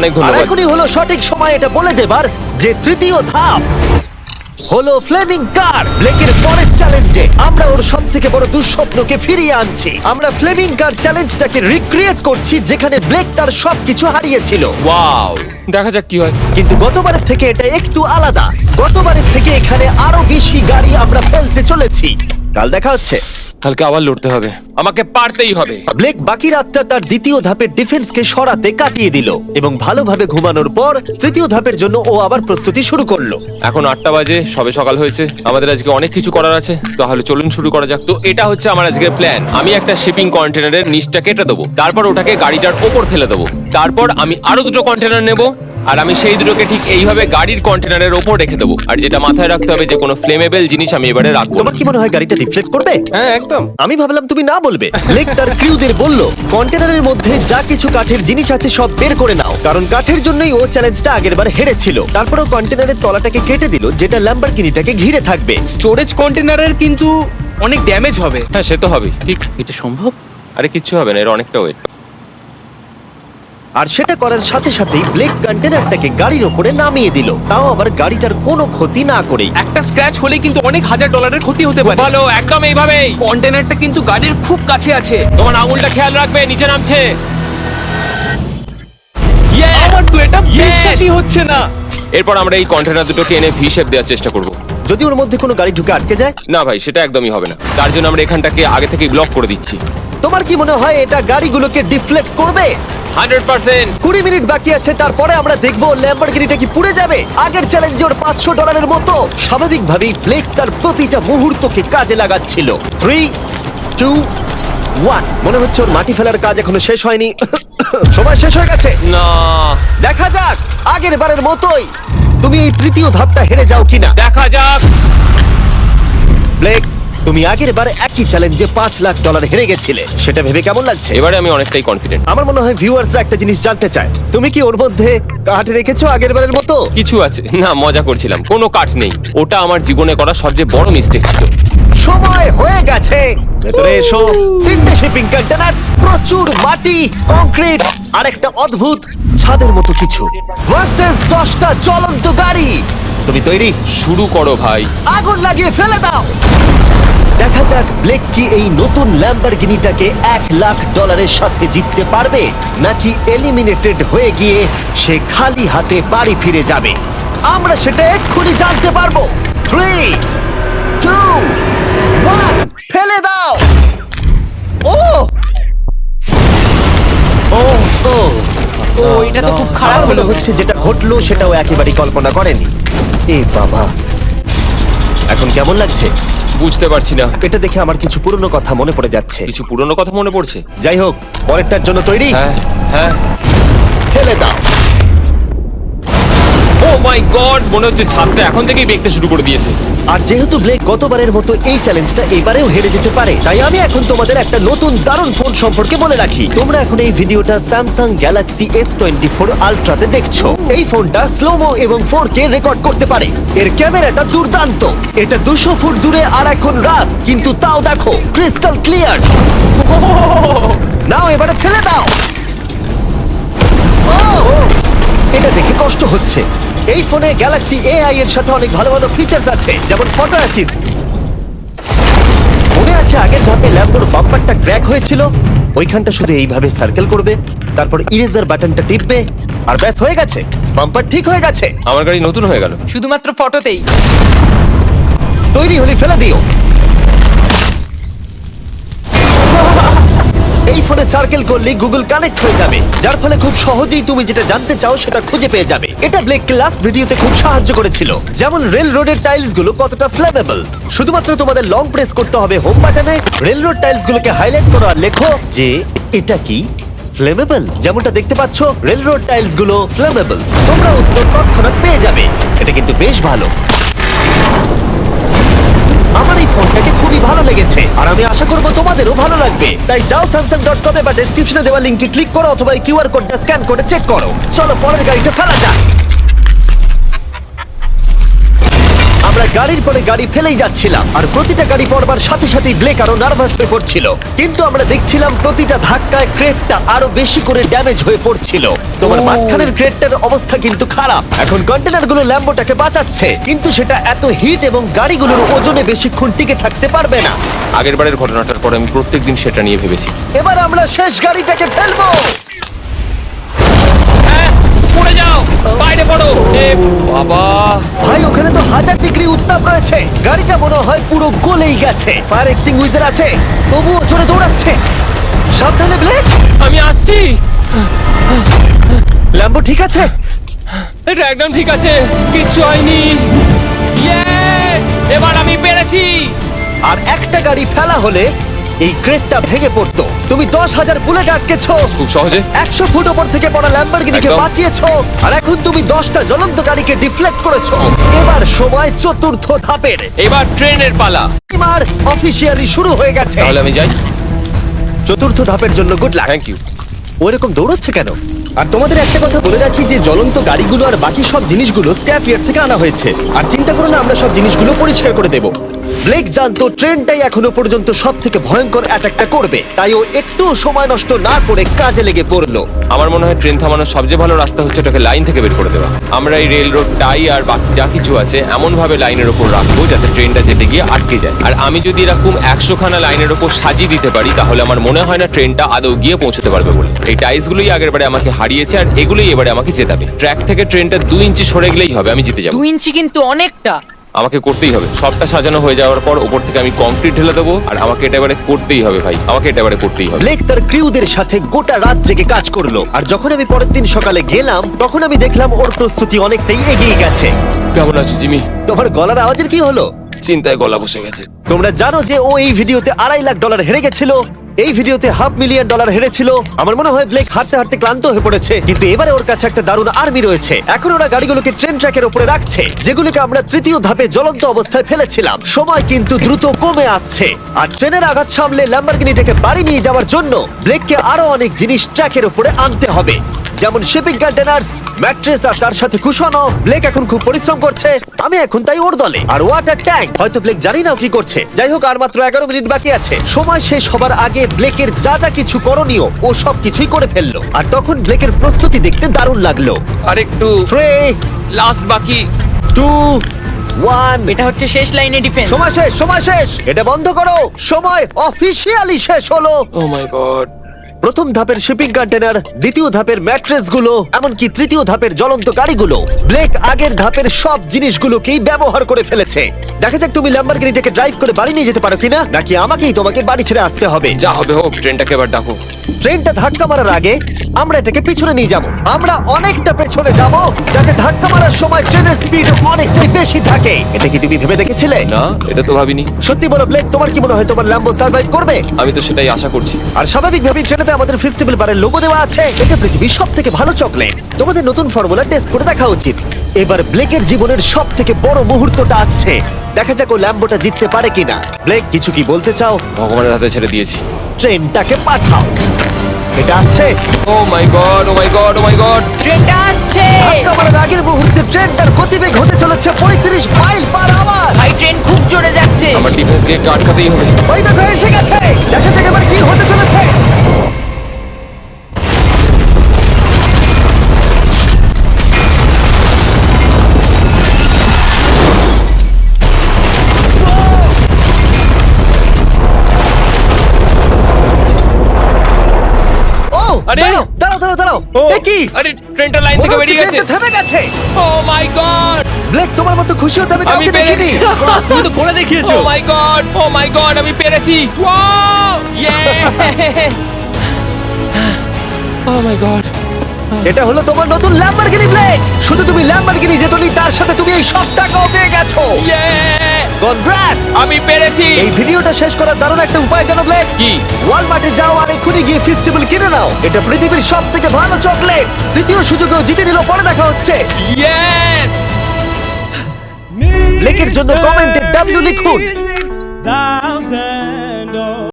অনেক আর ধন্যবাদ। এখনই হলো সঠিক সময় এটা বলে দেবার যে তৃতীয় ধাপ হলো ফ্লেমিং কার। ব্লেকের পরের চ্যালেঞ্জে আমরা ওর সব থেকে বড় দুঃস্বপ্নকে ফিরিয়ে আনছি। আমরা ফ্লেমিং কার চ্যালেঞ্জটাকে রিক্রিয়েট করছি যেখানে ব্লেক তার সবকিছু হারিয়েছিল। ওয়াও, দেখা যাক কি হয়। কিন্তু গতবারের থেকে এটা একটু আলাদা। গতবারের থেকে এখানে আরো বেশি গাড়ি আমরা ফেলতে চলেছি। কাল দেখা হচ্ছে। কালকে আবার লড়তে হবে, আমাকে পারতেই হবে। ব্লেক বাকি রাতটা তার দ্বিতীয় ধাপের ডিফেন্সকে সরাতে কাটিয়ে দিল এবং ভালোভাবে ঘুমানোর পর তৃতীয় ধাপের জন্য ও আবার প্রস্তুতি শুরু করলো। এখন 8টা বাজে, সবে সকাল হয়েছে। আমাদের আজকে অনেক কিছু করার আছে, তাহলে চলুন শুরু করা যাক। তো এটা হচ্ছে আমার আজকের প্ল্যান। আমি একটা শিপিং কন্টেনারের নিচটা কেটে দেবো, তারপর ওটাকে গাড়িটার ওপর ফেলে দেবো। তারপর আমি আরো দুটো কন্টেনার নেব, আর আমি সেই দুটোকে ঠিক এইভাবে গাড়ির কন্টেনারের ওপর রেখে দেবো। আর যেটা মাথায় রাখতে হবে যে কোনো ফ্লেমেবল জিনিস আমি এবারে রাখবো না। তোমার কি মনে হয় গাড়িটা রিফ্লেক্ট করবে? হ্যাঁ একদম। আমি ভাবলাম তুমি না বলবে। ব্লেক তার ক্রিউদের বলল কন্টেনারের মধ্যে যা কিছু কাঠের জিনিস আছে সব বের করে নাও, কারণ কাঠের জন্যই ও চ্যালেঞ্জটা আগেরবার হেরেছিল। তারপরও কন্টেনারের তলাটাকে কেটে দিল যেটা ল্যাম্বরগিনিটাকে ঘিরে থাকবে। স্টোরেজ কন্টেনারের কিন্তু অনেক ড্যামেজ হবে। হ্যাঁ, সে তো হবে। ঠিক, এটা সম্ভব? আরে কিচ্ছু হবে না, এর অনেকটা ওয়েট। আর সেটা করার সাথে সাথেই ব্লেক কন্টেনারটাকে গাড়ির ওপরে নামিয়ে দিল, তাও আবার গাড়িটার কোনো ক্ষতি না করেই। একটা স্ক্র্যাচ হলে কিন্তু অনেক $1000 ক্ষতি হতে পারে। ভালো, একদম এইভাবেই। কন্টেনারটা কিন্তু গাড়ির খুব কাছে আছে। তোমার আঙুলটা খেয়াল রাখবে, নিচে নামছে। আমার তো এটা Yes! বিশ্বাসই হচ্ছে না। এরপর আমরা এই কন্টেনার দুটোকে এনে ভি শেপ দেওয়ার চেষ্টা করব। যদি ওর মধ্যে কোনো গাড়ি ঢুকে আটকে যায়? না ভাই, সেটা একদমই হবে না। তার জন্য আমরা এখানটাকে আগে থেকেই ব্লক করে দিচ্ছি। তোমার কি মনে হয় এটা গাড়িগুলোকে ডিফ্লেক্ট করবে? 100%। 20 মিনিট বাকি আছে, তারপরে আমরা দেখবো ল্যাম্বরগিনিটা কি পুড়ে যাবে। আগের চ্যালেঞ্জে ওর $500 মতো। স্বাভাবিকভাবেই ব্লেক তার প্রতিটা মুহূর্তকে কাজে লাগাচ্ছিল। 3, 2, 1। মনে হচ্ছে ওর মাটি ফেলার কাজ এখনো শেষ হয়নি। সময় শেষ হয়ে গেছে। না, দেখা যাক আগের বারের মতোই তুমি এই তৃতীয় ধাপটা হেরে যাও কিনা। দেখা যাক। ব্লেক, তুমি আগের বার একই চ্যালেঞ্জে $5 লাখ হেরে গেছিলে, সেটা ভেবে কেমন লাগছে? এবারে আমি অনেকটাই কনফিডেন্ট। আমার মনে হয় ভিউয়ার্সরা একটা জিনিস জানতে চায়, তুমি কি ওর মধ্যে কাঠ রেখেছো আগের বারের মতো? কিছু আছে না, মজা করছিলাম। কোনো কাঠ নেই। ওটা আমার জীবনে করা সবচেয়ে বড় মিস্টেক ছিল। সময় হয়ে গেছে, ভেতরে এসো। 3টে শিপিং কন্টেনার, প্রচুর মাটি, কংক্রিট আর একটা অদ্ভুত ছাদের মতো কিছু ভার্সেস 10টা চলন্ত গাড়ি। তুমি তৈরি? শুরু করো ভাই। আগুন লাগিয়ে ফেলে দাও। দেখা যাক ব্লেক কি এই নতুন ল্যাম্বরগিনিটাকে $1 লাখ সাথে জিততে পারবে, নাকি এলিমিনেটেড হয়ে গিয়ে সে খালি হাতে বাড়ি ফিরে যাবে। আমরা সেটা এক্ষুনি জানতে পারবো। 3, 2, 1, ফেলে দাও। ও ও ও ও এটা তো খুব খারাপ আমার মনে হলো। হচ্ছে যেটা ঘটলো সেটাও একেবারেই কল্পনা করেনি। এ বাবা, এখন কেমন লাগছে? বুঝতে পারছি না। এটা দেখে আমার কিছু পুরনো কথা মনে পড়ে যাচ্ছে। কিছু পুরনো কথা মনে পড়ছে। যাই হোক, পরেরটার জন্য তৈরি? হ্যাঁ হ্যাঁ। ফেলে দাও। ও মাই গড, মনে হচ্ছে ছাদটা এখন থেকেই দেখতে শুরু করে দিয়েছে। আর যেহেতু ব্লেক গতবারের মতো এই চ্যালেঞ্জটা এবারেও হেরে যেতে পারে, তাই আমি এখন তোমাদের একটা নতুন দারুণ ফোন সম্পর্কে বলে রাখি। তোমরা এখন এই ভিডিওটা স্যামসাং গ্যালাক্সি S24 আলট্রাতে দেখছো। এই ফোনটা স্লোমো এবং 4K রেকর্ড করতে পারে। এর ক্যামেরাটা দুর্দান্ত। এটা 200 ফুট দূরে আর এখন রাত, কিন্তু তাও দেখো ক্রিস্টাল ক্লিয়ার। নাও এবারে ফেলে দাও। ও! এটা দেখে কষ্ট হচ্ছে। এই ফোনে গ্যালাক্সি AI এর সাথে অনেক ভালো ভালো ফিচার্স আছে, যেমন ফটো অ্যাসিস্ট। মনে আছে আগের ধাপে ল্যাম্বোর বাম্পারটা ক্র্যাক হয়েছিল? ওইখানটা শুধু এইভাবে সার্কেল করবে, তারপর ইরেজার বাটনটা টিপবে, আর ব্যাস হয়ে গেছে, বাম্পার ঠিক হয়ে গেছে। আমার গাড়ি নতুন হয়ে গেল। শুধুমাত্র ফটোতেই। তৈরি হলে ফেলে দিও। এই ফোনে সার্কেল করলে গুগল কানেক্ট হয়ে যাবে, যার ফলে খুব সহজেই তুমি যেটা জানতে চাও সেটা খুঁজে পেয়ে যাবে। এটা ব্লেককে লাস্ট ভিডিওতে খুব সাহায্য করেছিল, যেমন রেল রোডের টাইলস গুলো কতটা ফ্লেমেবল। শুধুমাত্র তোমাদের লং প্রেস করতে হবে হোম বাটনে, রেল রোড টাইলস গুলোকে হাইলাইট করো আর লেখো যে এটা কি ফ্লেমেবল। যেমনটা দেখতে পাচ্ছ, রেল রোড টাইলস গুলো ফ্লেমেবল। তোমরা উত্তর তৎক্ষণাৎ পেয়ে যাবে। এটা কিন্তু বেশ ভালো। আমার এই ফোনটাকে খুবই ভালো লেগেছে, আর আমি আশা করবো তোমাদেরও ভালো লাগবে। তাই যাও samsung.com বা ডেসক্রিপশনে দেওয়া লিংকে ক্লিক করো, অথবা এই কিউআর কোডটা স্ক্যান করে চেক করো। চলো পরের গাড়িটা ফেলা যাক। আমরা আমরা গাড়ির পরে গাড়ি ফেলেই যাচ্ছিলাম আর প্রতিটা গাড়ি পড়বার সাথে সাথেই ব্লেক আরো নার্ভাস হয়ে পড়ছিল। কিন্তু আমরা দেখছিলাম প্রতিটা ধাক্কায় ক্রেটটা আরো বেশি করে ড্যামেজ হয়ে পড়ছিল। তোমার মাঝখানের ক্রেটটার অবস্থা কিন্তু খারাপ। এখন কন্টেনারগুলো ল্যাম্বোটাকে বাঁচাচ্ছে, কিন্তু সেটা এত হিট এবং গাড়িগুলোর ওজনে বেশিক্ষণ টিকে থাকতে পারবে না। আগের বারের ঘটনাটার পর আমি প্রত্যেকদিন সেটা নিয়ে ভেবেছি। এবার আমরা শেষ গাড়িটাকে ফেলবো। পড়ে যাও, বাইরে পড়ো। এ বাবা, ভাই ওখানে তো 1000 ডিগ্রি উত্তাপ রয়েছে। গাড়িটা মনে হয় পুরো গলেই গেছে। ফায়ার এক্সটিংগুইশার আছে, তবুও জোরে দৌড়াচ্ছে। সাবধানে ব্লেক। আমি আসছি। ল্যাম্বো ঠিক আছে? এটা একদম ঠিক আছে, কিচ্ছু হয়নি। Yes! এবার আমি পেরেছি। আর একটা গাড়ি ফেলা হলে এই ক্রেটটা ভেঙে পড়তো। তুমি 10,000 বুলেট আটকেছো, খুব সহজে 100 ফুট ওপর থেকে পড়া ল্যাম্বরগিনিকে একদম। বাঁচিয়েছো, আর এখন তুমি 10টা জ্বলন্ত গাড়িকে ডিফ্লেক্ট করেছো। এবার সময় চতুর্থ ধাপের। এবার ট্রেনের পালা। এবার অফিসিয়ালি শুরু হয়ে গেছে। তাহলে আমি যাই। চতুর্থ ধাপের জন্য গুড লাক। Thank you. ওরকম দৌড়চ্ছে কেন? আর তোমাদের একটা কথা বলে রাখি যে জ্বলন্ত গাড়িগুলো আর বাকি সব জিনিসগুলো স্ক্র্যাপ ইয়ার্ড থেকে আনা হয়েছে। আর চিন্তা করো না, আমরা সব জিনিসগুলো পরিষ্কার করে দেব। ব্লেক জানতো ট্রেনটাই এখনো পর্যন্ত সব থেকে ভয়ঙ্কর অ্যাটাকটা করবে, তাই ও একটু সময় নষ্ট না করে কাজে লেগে পড়লো। আমার মনে হয় ট্রেন থামানোর সবচেয়ে ভালো রাস্তা হচ্ছে ওটাকে লাইন থেকে বের করে দেওয়া। আমরা এই রেল রোড টাই আর বাকি যা কিছু আছে এমন ভাবে লাইনের ওপর রাখবো যাতে ট্রেনটা যেতে গিয়ে আটকে যায়। আর আমি যদি এরকম 100 খানা লাইনের ওপর সাজিয়ে দিতে পারি তাহলে আমার মনে হয় না ট্রেনটা আদৌ গিয়ে পৌঁছতে পারবে বলে। এই টাইলসগুলোই আগের বারে আমাকে হারিয়েছে আর এগুলোই এবারে আমাকে জেতাবে। ট্র্যাক থেকে ট্রেনটা 2 ইঞ্চি সরে গেলেই হবে, আমি জিতে যাবো। 2 ইঞ্চি কিন্তু অনেকটা। আমাকে করতেই হবে। সবটা সাজানো হয়ে যাওয়ার পর ওপর থেকে আমি কংক্রিট ঢেলে দেবো আর আমাকে এটা এবারে করতেই হবে ভাই, আমাকে এটা এবারে করতেই হবে। ব্লেক তার ক্রিউদের সাথে গোটা রাত জেগে কাজ করলো, আর যখন আমি পরের দিন সকালে গেলাম তখন আমি দেখলাম ওর প্রস্তুতি অনেকটাই এগিয়ে গেছে। কেমন আছো জিমি? তোমার গলার আওয়াজের কি হলো? চিন্তায় গলা বসে গেছে। তোমরা জানো যে ও এই ভিডিওতে $2.5 লাখ হেরে গেছিল, এই ভিডিওতে $500,000 হেরেছিল। আমার মনে হয় ব্লেক হাঁটতে হাঁটতে ক্লান্ত হয়ে পড়েছে, কিন্তু এবারে ওর কাছে একটা দারুণ আর্মি রয়েছে। এখন ওরা গাড়িগুলোকে ট্রেন ট্র্যাকের উপরে রাখছে, যেগুলোকে আমরা তৃতীয় ধাপে জ্বলন্ত অবস্থায় ফেলেছিলাম। সময় কিন্তু দ্রুত কমে আসছে, আর ট্রেনের আঘাত সামলে ল্যাম্বরগিনিটাকে বাড়ি নিয়ে যাওয়ার জন্য ব্লেককে আরো অনেক জিনিস ট্র্যাকের উপরে আনতে হবে, যেমন শিপিং কন্টেনার্স, ম্যাট্রেস আর তার সাথে কুশনও। ব্লেক এখন খুব পরিশ্রম করছে, আমি এখন তাই ওর দলে। আর ওয়াটার ট্যাঙ্ক, হয়তো ব্লেক জানি না ও কি করছে। যাই হোক, আর মাত্র 11 মিনিট বাকি আছে। সময় শেষ হবার আগে ব্লেকের যা যা কিছু করণীয় ও সব কিছুই করে ফেললো। আর তখন ব্লেকের প্রস্তুতি দেখতে দারুণ লাগলো। আরেকটু 3, লাস্ট বাকি। 2, 1। এটা হচ্ছে শেষ লাইনে ডিফেন্স। সময় শেষ, সময় শেষ, এটা বন্ধ করো। সময় অফিসিয়ালি শেষ হলো। ও মাই গড। প্রথম ধাপের শিপিং কন্টেনার, দ্বিতীয় ধাপের ম্যাট্রেস গুলো, এমনকি তৃতীয় ধাপের জ্বলন্ত গাড়িগুলো। ব্লেক আগের ধাপের সব জিনিসগুলোকেই ব্যবহার করে ফেলেছে। দেখা যাক তুমি ল্যাম্বরগিনিটাকে ড্রাইভ করে বাড়ি নিয়ে যেতে পারো কিনা, নাকি আমাকেই তোমাকে বাড়ি ছেড়ে আসতে হবে। যা হবে হোক, ট্রেনটাকে এবার ডাকো। ট্রেনটা ধাক্কা মারার আগে আমরা এটাকে পিছনে নিয়ে যাব। আমরা অনেকটা পেছনে যাব, যাতে ধাক্কা মারার সময় ট্রেনের স্পিড অনেকটাই বেশি থাকে। এটা কি তুমি ভেবে দেখেছিলে? না, এটা তো ভাবিনি। সত্যি বলো ব্লেক, তোমার কি মনে হয় তোমার ল্যাম্বো সার্ভাইভ করবে? আমি তো সেটাই আশা করছি। আর স্বাভাবিকভাবেই ট্রেনেতে আমাদের ফেস্টিভ্যাল বারের লোগো দেওয়া আছে। এটা পৃথিবীর সব থেকে ভালো চকলেট। তোমাদের নতুন ফর্মুলা টেস্ট করে দেখা উচিত। এবার ব্লেকের জীবনের সব থেকে বড় মুহূর্তটা আসছে। দেখা যাক ও ল্যাম্বোটা জিততে পারে কিনা। ব্লেক, কিছু কি বলতে চাও? ভগবানের হাতে ছেড়ে দিয়েছি। ট্রেনটাকে পাঠাও। এটা আছে। ও মাই গড, ও মাই গড, ও মাই গড। ট্রেনটা আসছে। ধাক্কা মারার আগের মুহূর্তে ট্রেনটার গতিবেগ হতে চলেছে 35 মাইল পার আওয়ার। ভাই ট্রেন খুব জোরে যাচ্ছে। আমার ডিফেন্স গেটকে আটকাতেই হবে। ওই দেখো এসে গেছে। দেখা যাক এবার কি হতে চলেছে। ও, আরে! দাঁড়াও, দাঁড়াও, দাঁড়াও, দাঁড়াও। ও, এ কি? আরে ট্রেনটা লাইন মনে থেকে হচ্ছে বেরিয়ে গেছে। ট্রেনটা থেমে গেছে। ও মাই গড। ব্লেক, তোমার মতো খুশি হতে আমি আমি কাউকে দেখিনি। পেরেছি। তুমি তো করে দেখিয়েছো। ও মাই গড, ও মাই গড, আমি পেরেছি। ওয়াও! ইয়ে! ও মাই গড। এটা হলো তোমার নতুন ল্যাম্বরগিনি ব্লেক। শুধু তুমি ল্যাম্বরগিনি জেতনি, তার সাথে তুমি এই সব টাকাও পেয়ে গেছো। ইয়ে! কনগ্রাটস! আমি পেরেছি। এই ভিডিওটা শেষ করার দারুণ একটা উপায় জানো ব্লেক? কি? ওয়ালমার্টে যাও আর এক্ষুনি গিয়ে ফেস্টিভ্যাল কিনে নাও। এটা পৃথিবীর সব থেকে ভালো চকলেট। দ্বিতীয় সুযোগেও জিতে নিল, পরে দেখা হচ্ছে। ইয়েস! ব্লেকের জন্য কমেন্টে W লিখুন। 6,000